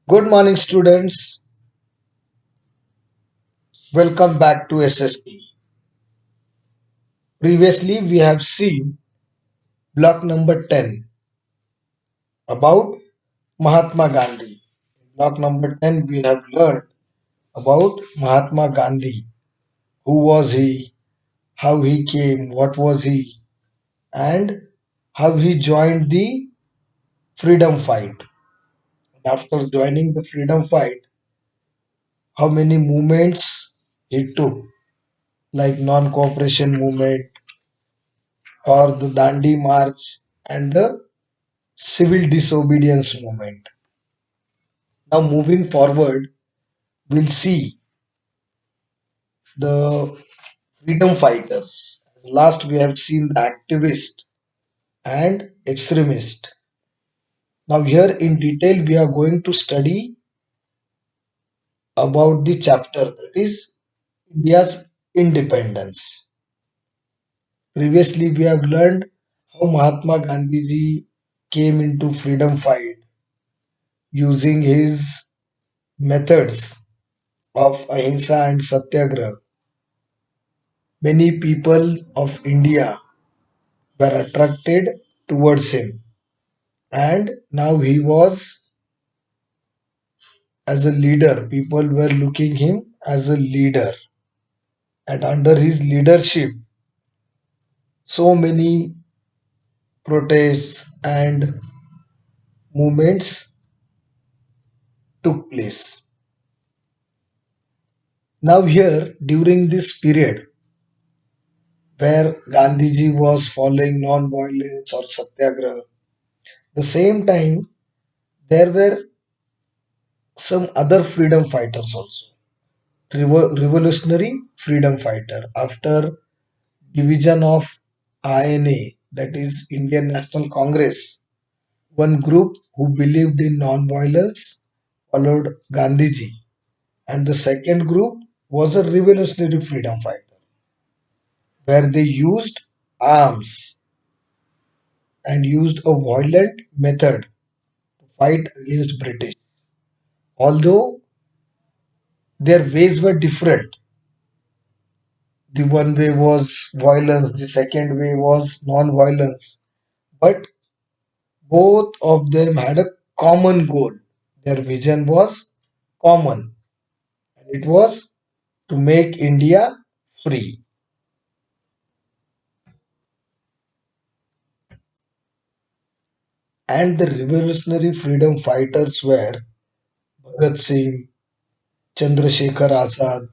Good morning, students. Welcome back to SST. Previously, we have seen block number 10 about Mahatma Gandhi. Block number 10, we have learned about Mahatma Gandhi. Who was he? How he came? What was he? And how he joined the freedom fight. And after joining the freedom fight, how many movements he took, like non cooperation movement or the Dandi March and the civil disobedience movement. Now, moving forward, we'll see the freedom fighters. Last, we have seen the activist and extremist. Now, here in detail, we are going to study about the chapter that is India's independence. Previously, we have learned how Mahatma Gandhi ji came into freedom fight using his methods of ahimsa and satyagraha. Many people of India were attracted towards him, and now he was as a leader. People were looking him as a leader, and under his leadership, so many protests and movements took place. Now, here during this period where Gandhiji was following non-violence or satyagraha, the same time there were some other freedom fighters also. Revolutionary freedom fighter. After division of INA, that is Indian National Congress, one group who believed in non-violence followed Gandhiji, and the second group was a revolutionary freedom fighter, where they used arms and used a violent method to fight against British. Although their ways were different, the one way was violence, the second way was non-violence, but both of them had a common goal. Their vision was common, and it was to make India free. And the revolutionary freedom fighters were Bhagat Singh, Chandrasekhar Azad,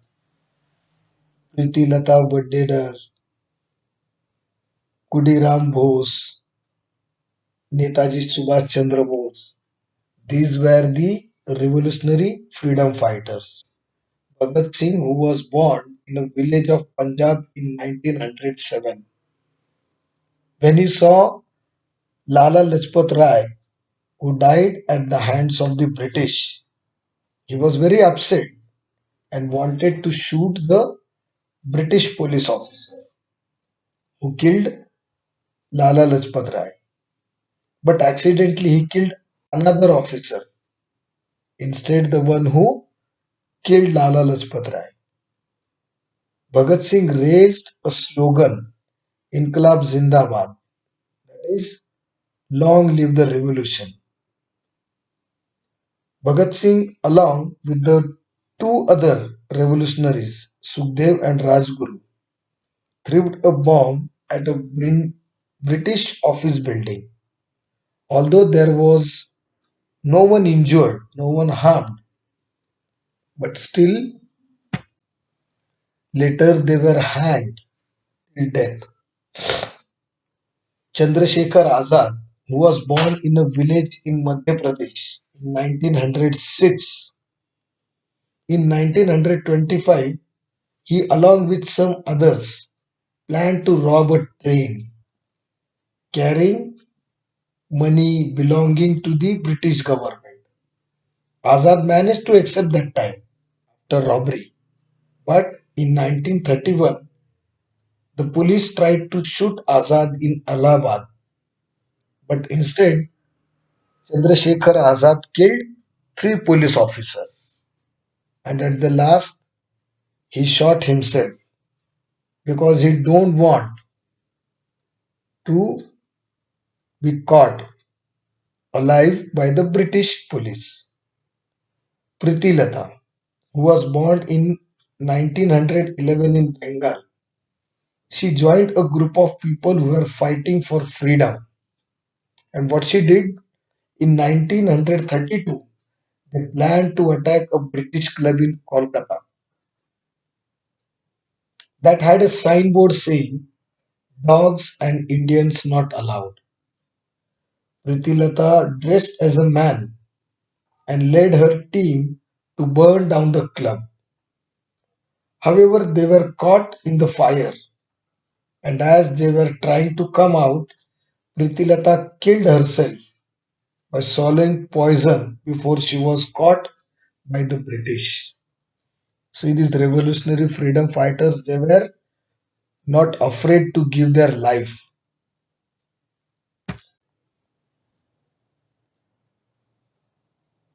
Pritilata Waddedar, Kudiram Bose, Netaji Subhash Chandra Bose. These were the revolutionary freedom fighters. Bhagat Singh, who was born in a village of Punjab in 1907, when he saw Lala Lajpat Rai, who died at the hands of the British, he was very upset and wanted to shoot the British police officer who killed Lala Lajpat Rai. But accidentally he killed another officer, instead the one who killed Lala Lajpat Rai. Bhagat Singh raised a slogan, Inqilab Zindabad, that is, long live the revolution. Bhagat Singh, along with the two other revolutionaries, Sukhdev and Rajguru, threw a bomb at a British office building. Although there was no one injured, no one harmed, but still later they were hanged till death. Chandrasekhar Azad, who was born in a village in Madhya Pradesh in 1906, in 1925, he, along with some others, planned to rob a train carrying money belonging to the British government. Azad managed to accept that time after robbery, but in 1931, the police tried to shoot Azad in Allahabad, but instead Chandrasekhar Azad killed three police officers, and at the last he shot himself because he don't want to be caught alive by the British police. Pritilata, who was born in 1911 in Bengal, she joined a group of people who were fighting for freedom. And what she did in 1932, they planned to attack a British club in Kolkata that had a signboard saying, "Dogs and Indians not allowed." Pritilata dressed as a man and led her team to burn down the club. However, they were caught in the fire, and as they were trying to come out, Pritilata killed herself by swallowing poison before she was caught by the British. See, these revolutionary freedom fighters, they were not afraid to give their life.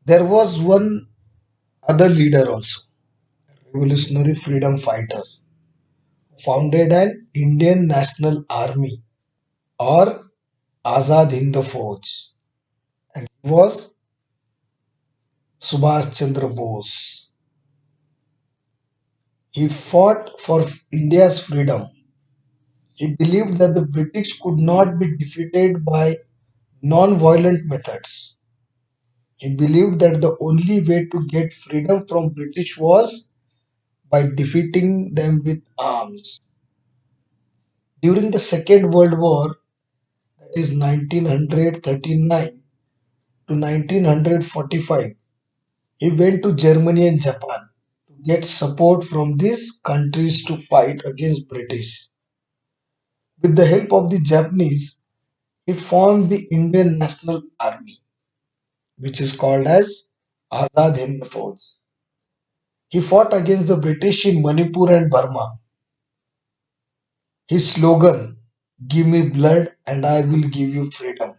There was one other leader also, revolutionary freedom fighter, founded an Indian National Army or Azad Hind Fauj, and he was Subhash Chandra Bose. He fought for India's freedom. He believed that the British could not be defeated by non-violent methods. He believed that the only way to get freedom from British was by defeating them with arms. During the Second World War, that is 1939 to 1945, he went to Germany and Japan to get support from these countries to fight against British. With the help of the Japanese, he formed the Indian National Army, which is called as Azad Hind Fauj. He fought against the British in Manipur and Burma. His slogan, "Give me blood and I will give you freedom,"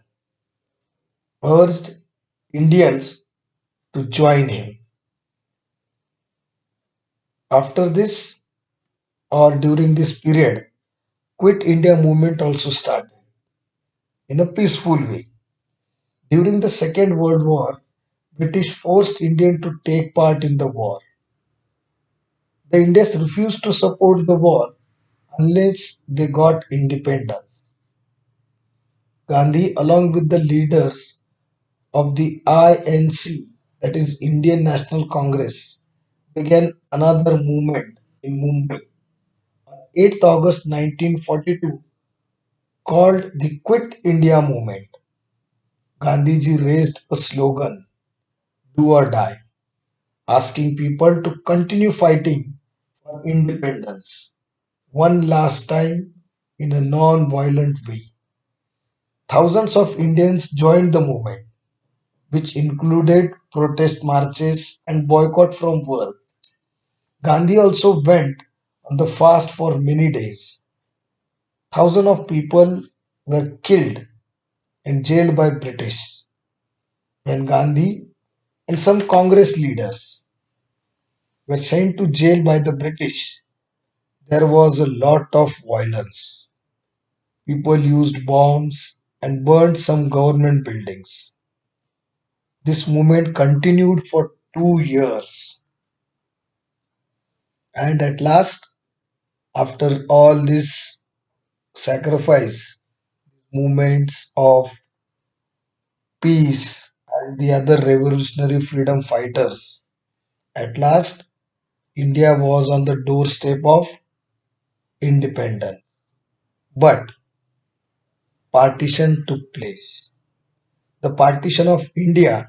urged Indians to join him. After this, or during this period, Quit India movement also started in a peaceful way. During the Second World War, British forced Indians to take part in the war. The Indians refused to support the war unless they got independence. Gandhi, along with the leaders of the INC, that is Indian National Congress, began another movement in Mumbai on 8th August 1942 called the Quit India Movement. Gandhiji raised a slogan, "Do or die," asking people to continue fighting for independence one last time in a non-violent way. Thousands of Indians joined the movement, which included protest marches and boycott from work. Gandhi also went on the fast for many days. Thousands of people were killed and jailed by British when Gandhi and some Congress leaders were sent to jail by the British. There was a lot of violence. People used bombs and burned some government buildings. This movement continued for 2 years. And at last, after all this sacrifice, movements of peace, and the other revolutionary freedom fighters, at last, India was on the doorstep of independence. But partition took place. The partition of India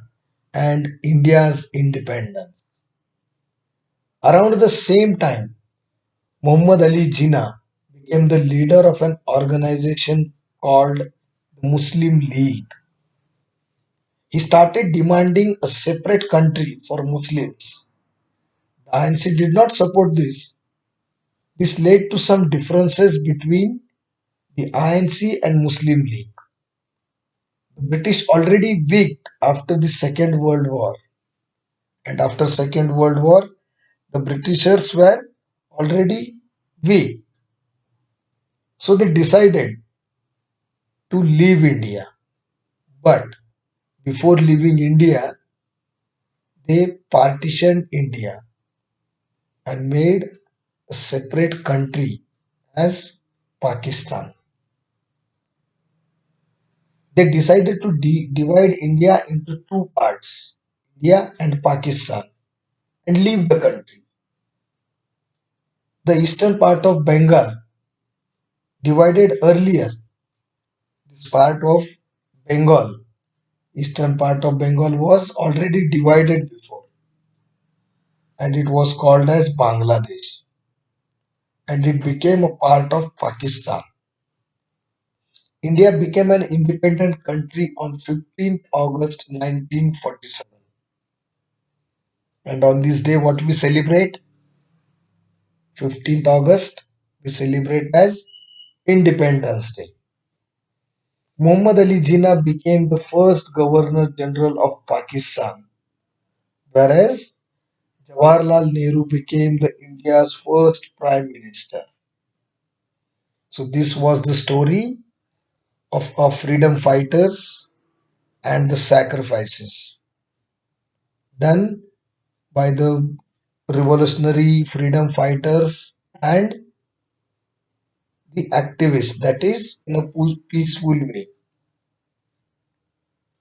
and India's independence. Around the same time, Muhammad Ali Jinnah became the leader of an organization called the Muslim League. He started demanding a separate country for Muslims. The INC did not support this. This led to some differences between the INC and Muslim League. The British already weak after the Second World War. And after Second World War, the Britishers were already weak. So they decided to leave India. But before leaving India, they partitioned India and made a separate country as Pakistan. They decided to divide India into two parts, India and Pakistan, and leave the country. The eastern part of Bengal, divided earlier, this part of Bengal, eastern part of Bengal was already divided before, and it was called as Bangladesh, and it became a part of Pakistan. India became an independent country on 15th August 1947. And on this day, what we celebrate? 15th August, we celebrate as Independence Day. Muhammad Ali Jinnah became the first Governor General of Pakistan, whereas Jawaharlal Nehru became the India's first Prime Minister. So this was the story of our freedom fighters and the sacrifices done by the revolutionary freedom fighters and the activists, that is in a peaceful way.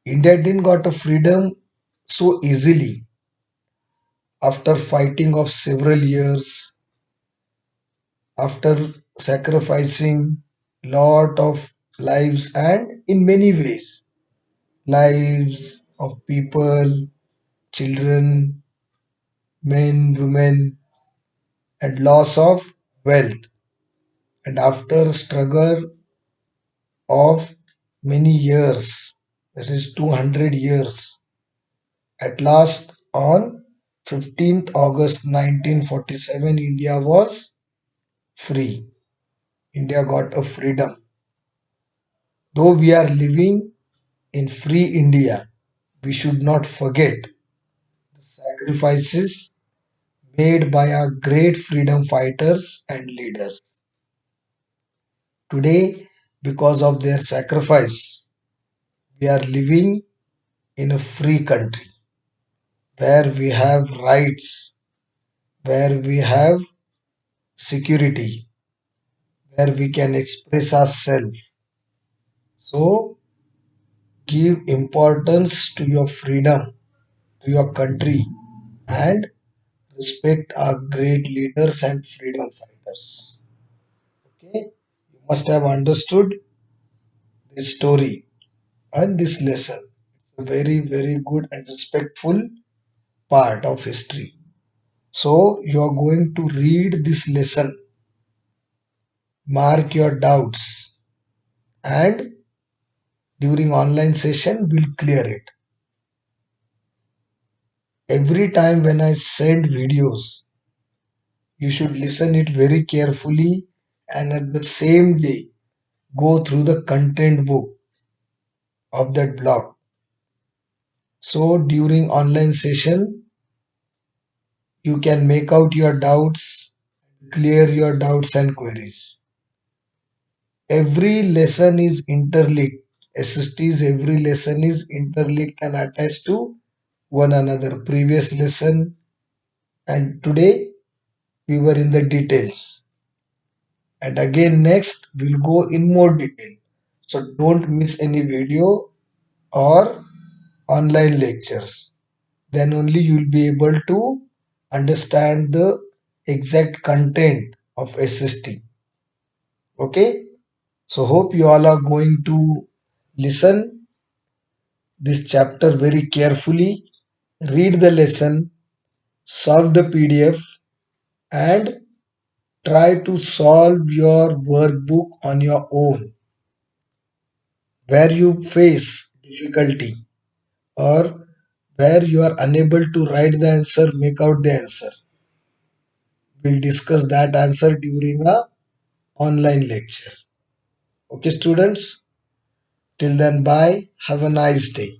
India didn't got a freedom so easily after fighting of several years, after sacrificing lot of lives and in many ways, lives of people, children, men, women, and loss of wealth. And after struggle of many years, that is 200 years, at last on 15th August 1947, India was free. India got a freedom. Though we are living in free India, we should not forget the sacrifices made by our great freedom fighters and leaders. Today, because of their sacrifice, we are living in a free country where we have rights, where we have security, where we can express ourselves. So, give importance to your freedom, to your country, and respect our great leaders and freedom fighters. Okay, you must have understood this story and this lesson. It's a very, very good and respectful part of history. So, you are going to read this lesson, mark your doubts, and during online session, we'll clear it. Every time when I send videos, you should listen it very carefully and at the same day go through the content book of that blog. So during online session, you can make out your doubts, clear your doubts and queries. Every lesson is interlinked. SST's every lesson is interlinked and attached to one another. Previous lesson and today we were in the details. And again next we'll go in more detail. So don't miss any video or online lectures. Then only you'll be able to understand the exact content of SST. Okay? So hope you all are going to listen this chapter very carefully, read the lesson, solve the PDF, and try to solve your workbook on your own. Where you face difficulty or where you are unable to write the answer, make out the answer. We'll discuss that answer during a online lecture. Okay, students? Till then, bye. Have a nice day.